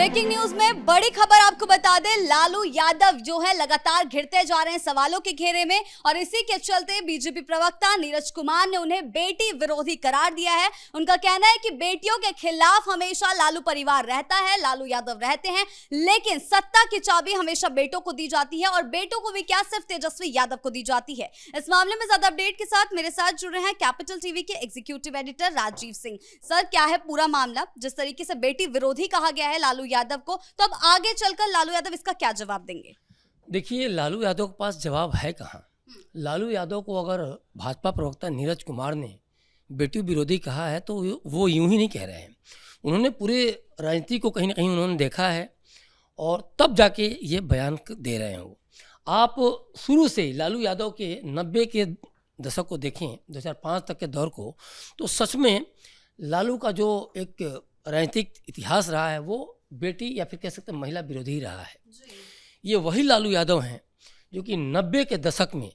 Breaking news में बड़ी खबर आपको बता दें, लालू यादव जो है लगातार घिरते जा रहे हैं सवालों के घेरे में और इसी के चलते बीजेपी प्रवक्ता नीरज कुमार ने उन्हें बेटी विरोधी करार दिया है। उनका कहना है कि बेटियों के खिलाफ हमेशा लालू परिवार रहता है, लालू यादव रहते हैं, लेकिन सत्ता की चाबी हमेशा बेटों को दी जाती है और बेटों को भी क्या सिर्फ तेजस्वी यादव को दी जाती है। इस मामले में ज्यादा अपडेट के साथ मेरे साथ जुड़ रहे हैं कैपिटल टीवी के executive editor Rajiv Singh. Sir, क्या है पूरा मामला? जिस तरीके से बेटी विरोधी कहा गया है लालू यादव को, तो अब आगे चलकर लालू यादव इसका क्या जवाब देंगे? देखिए, लालू यादव के पास जवाब है कहाँ। लालू यादव को अगर भाजपा प्रवक्ता नीरज कुमार ने बेटी विरोधी कहा है तो वो यूं ही नहीं कह रहे हैं। उन्होंने पूरे राजनीति को कहीं ना कहीं उन्होंने देखा है और तब जाके ये बयान दे रहे हैं। वो आप शुरू से लालू यादव के 90 के दशक को देखें, 2005 तक के दौर को, तो सच में लालू का जो एक राजनीतिक इतिहास रहा है वो बेटी या फिर कह सकते हैं महिला विरोधी ही रहा है। ये वही लालू यादव हैं जो कि 90 के दशक में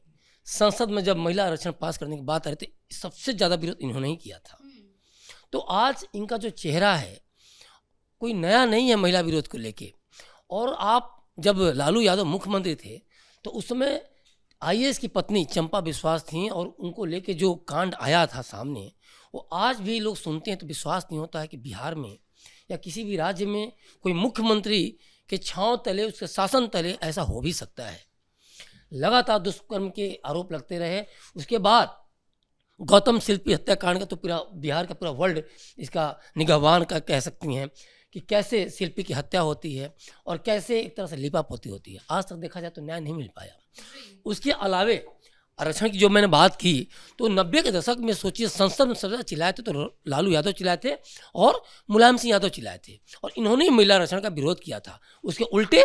संसद में जब महिला आरक्षण पास करने की बात आ रही थी, सबसे ज़्यादा विरोध इन्होंने ही किया था। तो आज इनका जो चेहरा है कोई नया नहीं है महिला विरोध को लेके। और आप जब लालू यादव मुख्यमंत्री थे तो उस समय आईएएस की पत्नी चंपा बिस्वास थीं और उनको लेके जो कांड आया था सामने, वो आज भी लोग सुनते हैं तो विश्वास नहीं होता है कि बिहार में या किसी भी राज्य में कोई मुख्यमंत्री के छांव तले, उसके शासन तले ऐसा हो भी सकता है। लगातार दुष्कर्म के आरोप लगते रहे। उसके बाद गौतम शिल्पी हत्याकांड का तो पूरा बिहार का पूरा वर्ल्ड इसका निगहबान का कह सकती हैं कि कैसे शिल्पी की हत्या होती है और कैसे एक तरह से लिपापोती होती है। आज तक देखा जाए तो न्याय नहीं मिल पाया। उसके अलावे आरक्षण की जो मैंने बात की तो 90 के दशक में सोचिए, संसद में सबसे चिल्लाए थे तो लालू यादव चिल्लाए थे और मुलायम सिंह यादव चिल्लाए थे और इन्होंने महिला आरक्षण का विरोध किया था। उसके उल्टे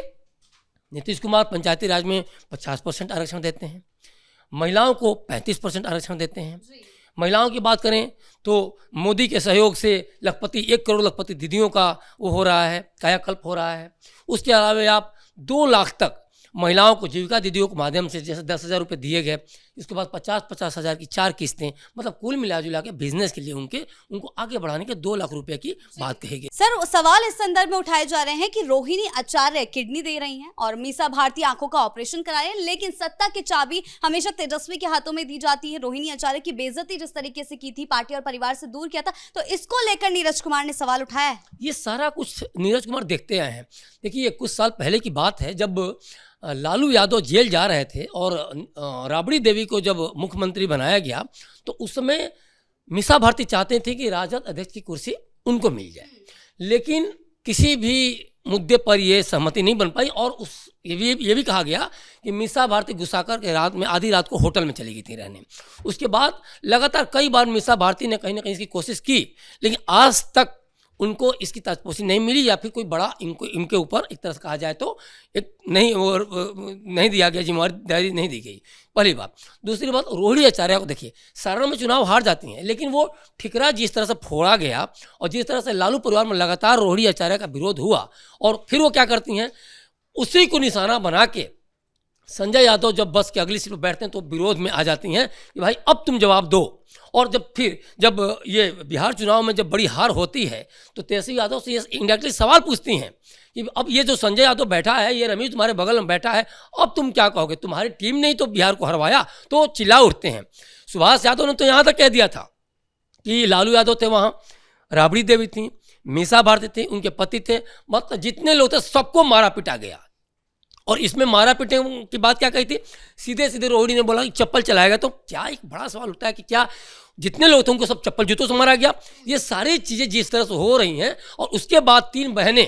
नीतीश कुमार पंचायती राज में 50% आरक्षण देते हैं, महिलाओं को 35% आरक्षण देते हैं। महिलाओं की बात करें तो मोदी के सहयोग से लखपति 1 करोड़ लखपति दीदियों का वो हो रहा है, कायाकल्प हो रहा है। उसके अलावा आप 2 लाख तक महिलाओं को जीविका दीदियों के माध्यम से जैसे 10,000 रुपये दिए गए, इसके बाद 50-50 हज़ार की 4 किस्तें, मतलब कुल मिला जुला के बिजनेस के लिए उनको आगे बढ़ाने के 2 लाख रुपए की बात कही गई। सर, सवाल इस संदर्भ में उठाए जा रहे हैं कि रोहिणी आचार्य किडनी दे रही हैं और मीसा भारती आंखों का ऑपरेशन करा रहे हैं, लेकिन सत्ता की चाबी हमेशा तेजस्वी के हाथों में दी जाती है। रोहिणी आचार्य की बेइज्जती जिस तरीके से की थी, पार्टी और परिवार से दूर किया था, तो इसको लेकर नीरज कुमार ने सवाल उठाया है। ये सारा कुछ नीरज कुमार देखते आए हैं। देखिए, कुछ साल पहले की बात है जब लालू यादव जेल जा रहे थे और राबड़ी देवी को जब मुख्यमंत्री बनाया गया तो उस समय मीसा भारती चाहते थे कि राजद अध्यक्ष की कुर्सी उनको मिल जाए, लेकिन किसी भी मुद्दे पर ये सहमति नहीं बन पाई और ये भी कहा गया कि मीसा भारती गुस्साकर के रात में आधी रात को होटल में चली गई थी रहने। उसके बाद लगातार कई बार मीसा भारती ने कहीं ना कहीं इसकी कोशिश की, लेकिन आज तक उनको इसकी ताजपोशी नहीं मिली या फिर कोई बड़ा इनके ऊपर एक तरह से कहा जाए तो एक नहीं दिया गया, जिम्मेदारी नहीं दी गई, पहली बात। दूसरी बात, रोहिणी आचार्य को देखिए, सारण में चुनाव हार जाती हैं, लेकिन वो ठिकरा जिस तरह से फोड़ा गया और जिस तरह से लालू परिवार में लगातार रोहिणी आचार्य का विरोध हुआ और फिर वो क्या करती हैं, उसी को निशाना बना के संजय यादव जब बस के अगली सीट पर बैठते हैं तो विरोध में आ जाती हैं कि भाई अब तुम जवाब दो। और जब ये बिहार चुनाव में जब बड़ी हार होती है तो तेजस्वी यादव से ये इंडायरेक्टली सवाल पूछती हैं कि अब ये जो संजय यादव बैठा है, ये रमेश तुम्हारे बगल में बैठा है, अब तुम क्या कहोगे? तुम्हारी टीम ने ही तो बिहार को हरवाया। तो चिल्ला उठते हैं। सुभाष यादव ने तो यहाँ तक कह दिया था कि लालू यादव थे, वहाँ राबड़ी देवी थी, मीसा भारती थी, उनके पति थे, मतलब जितने लोग थे सबको मारा पीटा गया। और इसमें मारा पीटे की बात क्या कही थी, सीधे सीधे रोहिणी ने बोला कि चप्पल चलाएगा। तो क्या एक बड़ा सवाल उठता है कि क्या जितने लोग थे उनको सब चप्पल जूतों से मारा गया? ये सारी चीज़ें जिस तरह से हो रही हैं और उसके बाद 3 बहनें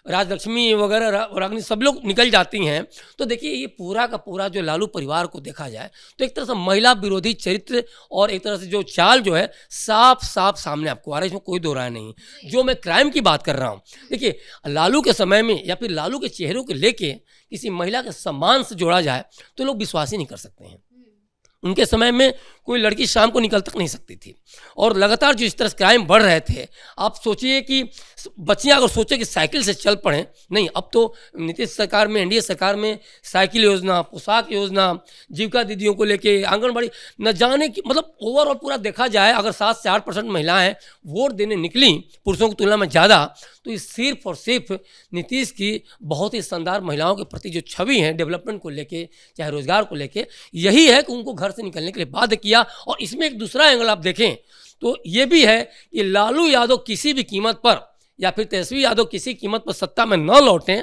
राजलक्ष्मी वगैरह रागनी सब लोग निकल जाती हैं, तो देखिए ये पूरा का पूरा जो लालू परिवार को देखा जाए तो एक तरह से महिला विरोधी चरित्र और एक तरह से जो चाल जो है साफ साफ सामने आपको आ रहा है, इसमें कोई दो राय नहीं। जो मैं क्राइम की बात कर रहा हूँ, देखिए लालू के समय में या फिर लालू के चेहरों को लेके किसी महिला के सम्मान से जोड़ा जाए तो लोग विश्वास ही नहीं कर सकते हैं। उनके समय में कोई लड़की शाम को निकल तक नहीं सकती थी। और लगातार जो इस तरह से क्राइम बढ़ रहे थे, आप सोचिए कि बच्चियां अगर सोचे कि साइकिल से चल पड़ें, नहीं, अब तो नीतीश सरकार में, एनडीए सरकार में साइकिल योजना, पोशाक योजना, जीविका दीदियों को लेके, आंगनबाड़ी, न जाने की, मतलब ओवरऑल पूरा देखा जाए अगर 7 से 8% महिलाएं वोट देने निकली पुरुषों की तुलना में ज़्यादा, तो ये सिर्फ और सिर्फ नीतीश की बहुत ही शानदार महिलाओं के प्रति जो छवि है डेवलपमेंट को लेके, चाहे रोजगार को लेके, यही है कि उनको घर से निकलने के लिए बाध्य किया। और इसमें एक दूसरा एंगल आप देखें तो ये भी है कि लालू यादव किसी भी कीमत पर या फिर तेजस्वी यादव किसी कीमत पर सत्ता में न लौटें,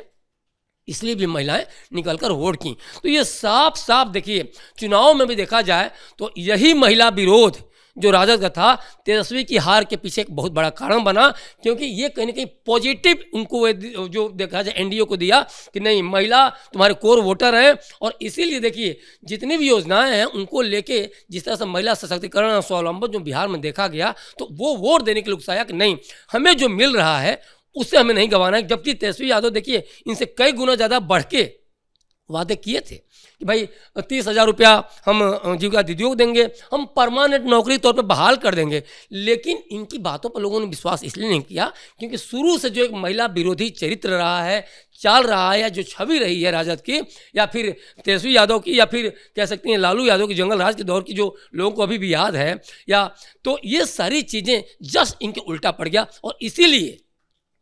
इसलिए भी महिलाएं निकलकर वोट की। तो ये साफ साफ देखिए, चुनाव में भी देखा जाए तो यही महिला विरोध जो राजद का था, तेजस्वी की हार के पीछे एक बहुत बड़ा कारण बना, क्योंकि ये कहीं ना कहीं पॉजिटिव उनको जो देखा जाए एनडीए को दिया कि नहीं, महिला तुम्हारे कोर वोटर हैं। और इसीलिए देखिए जितनी भी योजनाएं हैं उनको लेके जिस तरह से महिला सशक्तिकरण और स्वावलंबन जो बिहार में देखा गया, तो वो वोट देने के लिए उकसाया कि नहीं, हमें जो मिल रहा है उससे हमें नहीं गंवाना है। जबकि तेजस्वी यादव देखिए इनसे कई गुना ज़्यादा बढ़ के वादे किए थे कि भाई 30,000 रुपया हम जीविका दीदियों को देंगे, हम परमानेंट नौकरी तौर पर बहाल कर देंगे। लेकिन इनकी बातों पर लोगों ने विश्वास इसलिए नहीं किया क्योंकि शुरू से जो एक महिला विरोधी चरित्र रहा है, चाल रहा है, या जो छवि रही है राजद की, या फिर तेजस्वी यादव की, या फिर कह सकते हैं लालू यादव की जंगल राज के दौर की, जो लोगों को अभी भी याद है, या तो ये सारी चीज़ें जस्ट इनके उल्टा पड़ गया। और इसीलिए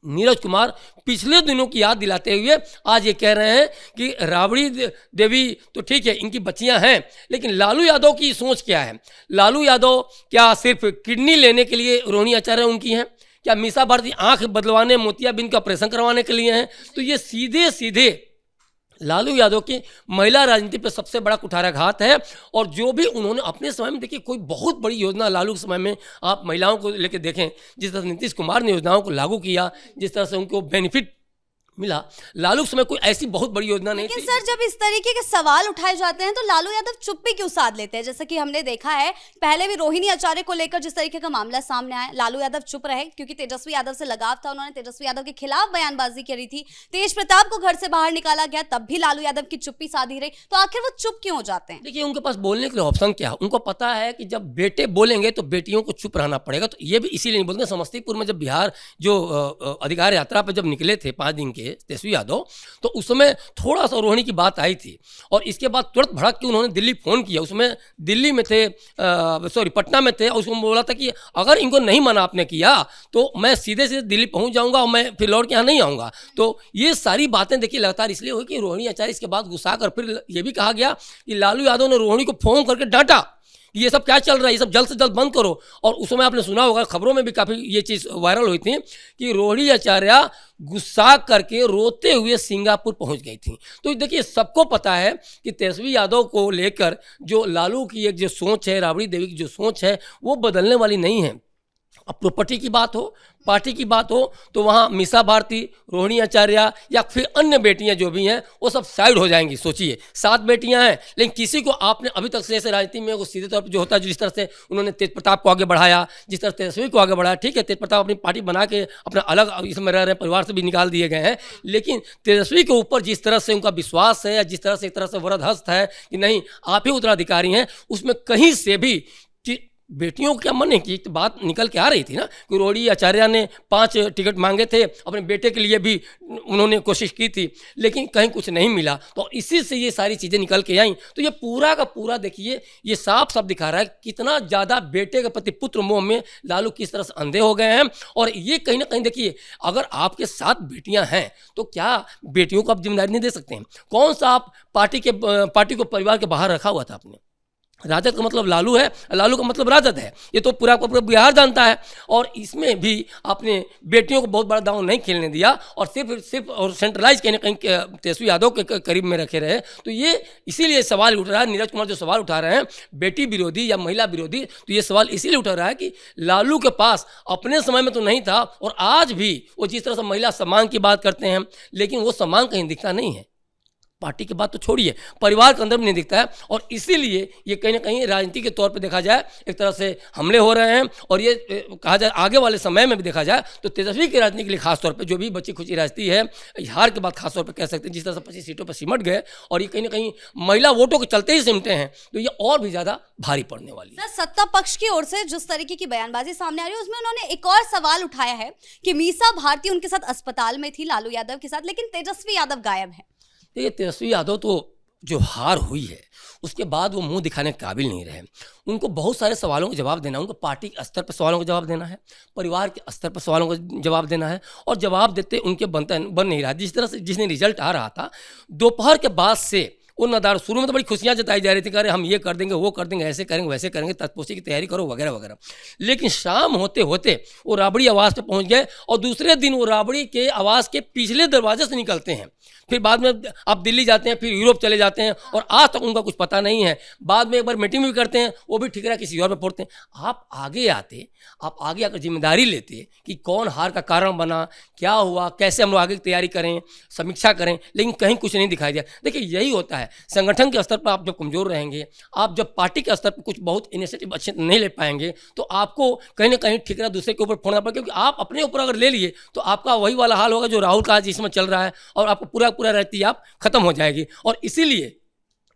नीरज कुमार पिछले दिनों की याद दिलाते हुए आज ये कह रहे हैं कि राबड़ी देवी तो ठीक है, इनकी बच्चियां हैं, लेकिन लालू यादव की सोच क्या है? लालू यादव क्या सिर्फ किडनी लेने के लिए रोहिणी आचार्य उनकी हैं? क्या मीसा भारती आंख बदलवाने, मोतियाबिंद का ऑपरेशन करवाने के लिए हैं? तो ये सीधे सीधे लालू यादव की महिला राजनीति पर सबसे बड़ा कुठाराघात है। और जो भी उन्होंने अपने समय में, देखिए कोई बहुत बड़ी योजना लालू के समय में आप महिलाओं को लेकर देखें, जिस तरह से नीतीश कुमार ने योजनाओं को लागू किया, जिस तरह से उनको बेनिफिट मिला, लालू के समय कोई ऐसी बहुत बड़ी योजना नहीं थी। लेकिन सर, जब इस तरीके के सवाल उठाए जाते हैं तो लालू यादव चुप भी क्यों साध लेते हैं? जैसा कि हमने देखा है पहले भी रोहिणी आचार्य को लेकर जिस तरीके का मामला सामने आया, लालू यादव चुप रहे क्योंकि तेजस्वी यादव से लगाव था, उन्होंने तेजस्वी यादव के खिलाफ बयानबाजी करी थी, तेज प्रताप को घर से बाहर निकाला गया, तब भी लालू यादव की चुप्पी साधी रही। तो आखिर वो चुप क्यों हो जाते हैं? देखिए उनके पास बोलने के लिए ऑप्शन क्या है, उनको पता है कि जब बेटे बोलेंगे तो बेटियों को चुप रहना पड़ेगा। तो ये भी इसीलिए नहीं बोलते। समस्तीपुर में जब बिहार जो अधिकार यात्रा पर जब निकले थे 5 दिन के तेजस्वी यादव, तो उस समय थोड़ा सा रोहिणी की बात आई थी, और इसके बाद तुरंत भड़क के उन्होंने दिल्ली फोन किया। उसमें दिल्ली में थे, पटना में थे, और उसको बोला था कि अगर इनको नहीं मना आपने किया तो मैं सीधे सीधे दिल्ली पहुंच जाऊंगा और मैं फिर लौट के यहाँ नहीं आऊँगा। तो ये सारी बातें देखिए लगातार इसलिए हुई कि रोहिणी आचार्य इसके बाद गुस्सा कर, फिर ये भी कहा गया कि लालू यादव ने रोहिणी को फोन करके डांटा, ये सब क्या चल रहा है, ये सब जल्द से जल्द बंद करो। और उस समय आपने सुना होगा, खबरों में भी काफ़ी ये चीज़ वायरल हुई थी कि रोहिणी आचार्य गुस्सा करके रोते हुए सिंगापुर पहुंच गई थी। तो देखिए सबको पता है कि तेजस्वी यादव को लेकर जो लालू की एक जो सोच है, राबड़ी देवी की जो सोच है, वो बदलने वाली नहीं है। अब प्रॉपर्टी की बात हो, पार्टी की बात हो, तो वहाँ मीसा भारती, रोहिणी आचार्य या फिर अन्य बेटियां जो भी हैं वो सब साइड हो जाएंगी। सोचिए 7 बेटियां हैं, लेकिन किसी को आपने अभी तक से ऐसे राजनीति में वो सीधे तौर पर जो होता है, जिस तरह से उन्होंने तेज प्रताप को आगे बढ़ाया, जिस तरह तेजस्वी को आगे बढ़ाया, ठीक है तेज प्रताप अपनी पार्टी बना के अपना अलग इसमें रह रहे हैं, परिवार से भी निकाल दिए गए हैं, लेकिन तेजस्वी के ऊपर जिस तरह से उनका विश्वास है, या जिस तरह से एक तरह से वरदहस्त है कि नहीं आप ही उत्तराधिकारी हैं, उसमें कहीं से भी बेटियों को क्या मन है कि एक बात निकल के आ रही थी ना कि रोहिणी आचार्य ने 5 टिकट मांगे थे, अपने बेटे के लिए भी उन्होंने कोशिश की थी, लेकिन कहीं कुछ नहीं मिला। तो इसी से ये सारी चीज़ें निकल के आई। तो ये पूरा का पूरा देखिए, ये साफ साफ दिखा रहा है कितना ज़्यादा बेटे के प्रति पुत्र मोह में लालू किस तरह से अंधे हो गए हैं। और ये कहीं ना कहीं देखिए, अगर आपके 7 बेटियाँ हैं तो क्या बेटियों को आप जिम्मेदारी नहीं दे सकते हैं? कौन सा आप पार्टी को परिवार के बाहर रखा हुआ था आपने? राजद का मतलब लालू है, लालू का मतलब राजद है, ये तो पूरा बिहार जानता है। और इसमें भी आपने बेटियों को बहुत बड़ा दांव नहीं खेलने दिया, और सिर्फ और सेंट्रलाइज कहीं ना कहीं तेजस्वी यादव के करीब में रखे रहे। तो ये इसीलिए सवाल उठ रहा है, नीरज कुमार जो सवाल उठा रहे हैं बेटी विरोधी या महिला विरोधी, तो ये सवाल इसीलिए उठा रहा है कि लालू के पास अपने समय में तो नहीं था, और आज भी वो जिस तरह से महिला सम्मान की बात करते हैं, लेकिन वो सम्मान कहीं दिखता नहीं है। पार्टी के बाद तो छोड़िए, परिवार के अंदर भी नहीं दिखता है। और इसीलिए ये कहीं ना कहीं राजनीति के तौर पे देखा जाए एक तरह से हमले हो रहे हैं। और ये कहा जाए आगे वाले समय में भी देखा जाए तो तेजस्वी की राजनीति के लिए खासतौर पे जो भी बची खुची राजनीति है, हार के बाद खासतौर पे कह सकते हैं जिस तरह से 25 सीटों पर सिमट गए और ये कहीं ना कहीं महिला वोटों के चलते ही सिमटे हैं, तो ये और भी ज़्यादा भारी पड़ने वाली है। सर, सत्ता पक्ष की ओर से जिस तरीके की बयानबाजी सामने आ रही है उसमें उन्होंने एक और सवाल उठाया है कि मीसा भारती उनके साथ अस्पताल में थी लालू यादव के साथ, लेकिन तेजस्वी यादव गायब है। देखिए, तेजस्वी यादव तो जो हार हुई है उसके बाद वो मुंह दिखाने के काबिल नहीं रहे। उनको बहुत सारे सवालों का जवाब देना, उनको पार्टी के स्तर पर सवालों का जवाब देना है, परिवार के स्तर पर सवालों का जवाब देना है, और जवाब देते उनके बन नहीं रहा। जिस तरह से जिसने रिजल्ट आ रहा था दोपहर के बाद से वो नदार, शुरू में तो बड़ी खुशियां जताई जा रही थी कि अरे हम ये कर देंगे, वो कर देंगे, ऐसे करेंगे, वैसे करेंगे, तत्पोषी की तैयारी करो वगैरह वगैरह। लेकिन शाम होते होते वो राबड़ी आवास पे पहुंच गए और दूसरे दिन वो राबड़ी के आवास के पिछले दरवाजे से निकलते हैं। फिर बाद में आप दिल्ली जाते हैं, फिर यूरोप चले जाते हैं और आज तक उनका कुछ पता नहीं है। बाद में एक बार मीटिंग भी करते हैं, वो भी ठिकरा किसी और पे फोड़ते हैं। आप आगे आते, आप आगे आकर जिम्मेदारी लेते कि कौन हार का कारण बना, क्या हुआ, कैसे हम लोग आगे की तैयारी करें, समीक्षा करें, लेकिन कहीं कुछ नहीं दिखाई दिया। देखिए, यही होता है संगठन के स्तर पर आप जब कमज़ोर रहेंगे, आप जब पार्टी के स्तर पर कुछ बहुत इनिशिएटिव अच्छे नहीं ले पाएंगे तो आपको कहीं ना कहीं ठिकरा दूसरे के ऊपर फोड़ना पड़ेगा। क्योंकि आप अपने ऊपर अगर ले लिए तो आपका वही वाला हाल होगा जो राहुल का आज इसमें चल रहा है और आपको पूरा रहती आप खत्म हो जाएगी। और इसीलिए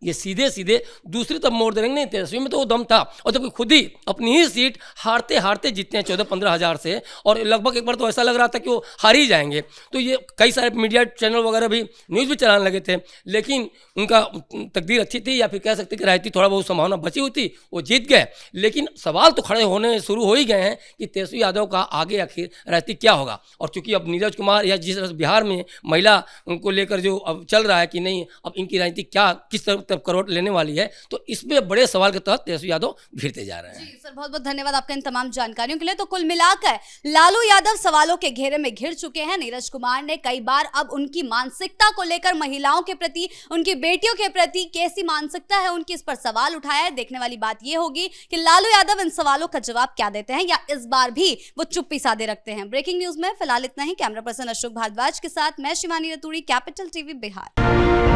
ये सीधे सीधे दूसरी तरफ मोड़ देंगे। नहीं, तेजस्वी में तो वो दम था, और जबकि खुद ही अपनी ही सीट हारते हारते जीतते हैं 14-15 हज़ार से, और लगभग एक बार तो ऐसा लग रहा था कि वो हार ही जाएंगे। तो ये कई सारे मीडिया चैनल वगैरह भी न्यूज़ भी चलाने लगे थे, लेकिन उनका तकदीर अच्छी थी, या फिर कह सकते कि राजनीति थोड़ा बहुत संभावना बची हुई थी, वो जीत गए। लेकिन सवाल तो खड़े होने शुरू हो ही गए हैं कि तेजस्वी यादव का आगे आखिर राजनीति क्या होगा। और चूंकि अब नीरज कुमार या जिस तरह से बिहार में महिला को लेकर जो अब चल रहा है कि नहीं अब इनकी राजनीति क्या किस तरफ करोड़ लेने वाली है, तो इसमें बड़े सवाल के तहत तेजस्वी यादव घिरते जा रहे हैं। जी सर, बहुत बहुत धन्यवाद आपका इन तमाम जानकारियों के लिए। तो कुल मिलाकर लालू यादव सवालों के घेरे में घिर चुके हैं। नीरज कुमार ने कई बार अब उनकी मानसिकता को लेकर, महिलाओं के प्रति, उनकी बेटियों के प्रति कैसी मानसिकता है उनकी, इस पर सवाल उठाया है। देखने वाली बात यह होगी कि लालू यादव इन सवालों का जवाब क्या देते हैं, या इस बार भी वो चुप्पी साधे रखते हैं। ब्रेकिंग न्यूज में फिलहाल इतना ही। कैमरा पर्सन अशोक भारद्वाज के साथ मैं शिवानी रतूड़ी, कैपिटल टीवी बिहार।